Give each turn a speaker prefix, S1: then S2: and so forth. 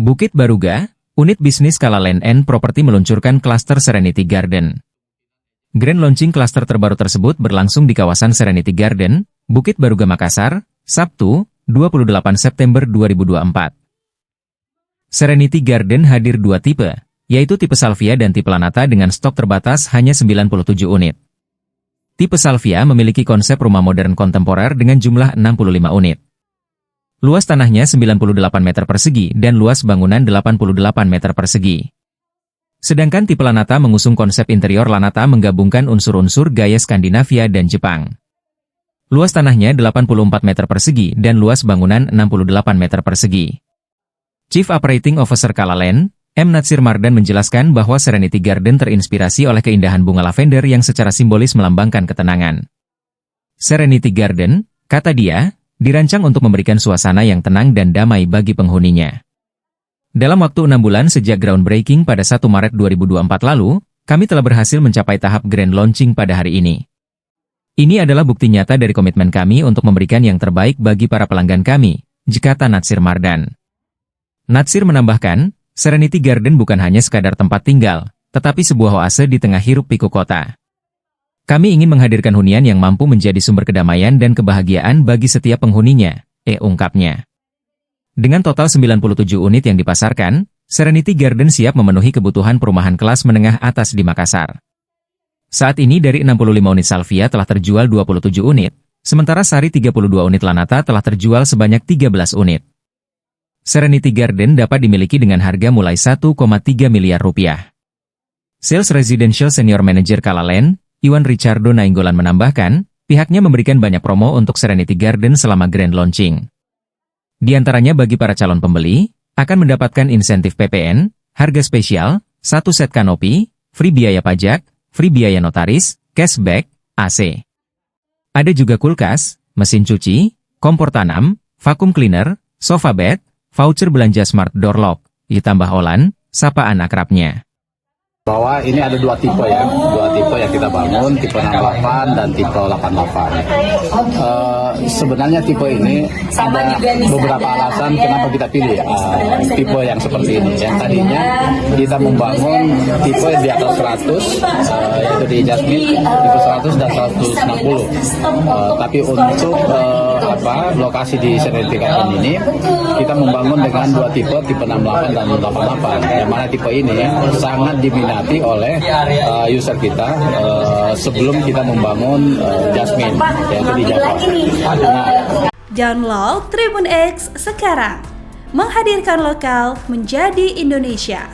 S1: Bukit Baruga, unit bisnis Kala Land & Property meluncurkan klaster Serenity Garden. Grand launching klaster terbaru tersebut berlangsung di kawasan Serenity Garden, Bukit Baruga Makassar, Sabtu, 28 September 2024. Serenity Garden hadir dua tipe, yaitu tipe Salvia dan tipe Lanata dengan stok terbatas hanya 97 unit. Tipe Salvia memiliki konsep rumah modern kontemporer dengan jumlah 65 unit. Luas tanahnya 98 meter persegi dan luas bangunan 88 meter persegi. Sedangkan tipe Lanata mengusung konsep interior Lanata menggabungkan unsur-unsur gaya Skandinavia dan Jepang. Luas tanahnya 84 meter persegi dan luas bangunan 68 meter persegi. Chief Operating Officer Kala Land, M. Natsir Mardan menjelaskan bahwa Serenity Garden terinspirasi oleh keindahan bunga lavender yang secara simbolis melambangkan ketenangan. Serenity Garden, kata dia, dirancang untuk memberikan suasana yang tenang dan damai bagi penghuninya. Dalam waktu 6 bulan sejak groundbreaking pada 1 Maret 2024 lalu, kami telah berhasil mencapai tahap grand launching pada hari ini. Ini adalah bukti nyata dari komitmen kami untuk memberikan yang terbaik bagi para pelanggan kami, kata Natsir Mardan. Natsir menambahkan, Serenity Garden bukan hanya sekadar tempat tinggal, tetapi sebuah oase di tengah hiruk-pikuk kota. Kami ingin menghadirkan hunian yang mampu menjadi sumber kedamaian dan kebahagiaan bagi setiap penghuninya, ungkapnya. Dengan total 97 unit yang dipasarkan, Serenity Garden siap memenuhi kebutuhan perumahan kelas menengah atas di Makassar. Saat ini dari 65 unit Salvia telah terjual 27 unit, sementara Sari 32 unit Lanata telah terjual sebanyak 13 unit. Serenity Garden dapat dimiliki dengan harga mulai 1,3 miliar rupiah. Sales Residential Senior Manager Kala Land, Iwan Richardo Nainggolan menambahkan, pihaknya memberikan banyak promo untuk Serenity Garden selama grand launching. Di antaranya bagi para calon pembeli, akan mendapatkan insentif PPN, harga spesial, 1 set kanopi, free biaya pajak, free biaya notaris, cashback, AC. Ada juga kulkas, mesin cuci, kompor tanam, vacuum cleaner, sofa bed, voucher belanja smart door lock, ditambah olan, sapaan akrabnya.
S2: Bahwa ini ada dua tipe yang kita bangun, tipe 68 dan tipe 88. Sebenarnya tipe ini ada beberapa alasan kenapa kita pilih tipe yang seperti ini. Yang tadinya kita membangun tipe di atas 100, yaitu di Jasmine, tipe 100 dan 160. Tapi untuk lokasi di Serenity Garden ini, kita membangun dengan dua tipe 68 dan 88. Yang mana tipe ini sangat diminati oleh user kita sebelum kita membangun Jasmine, yaitu di Java.
S3: Download Tribun X sekarang, menghadirkan lokal menjadi Indonesia.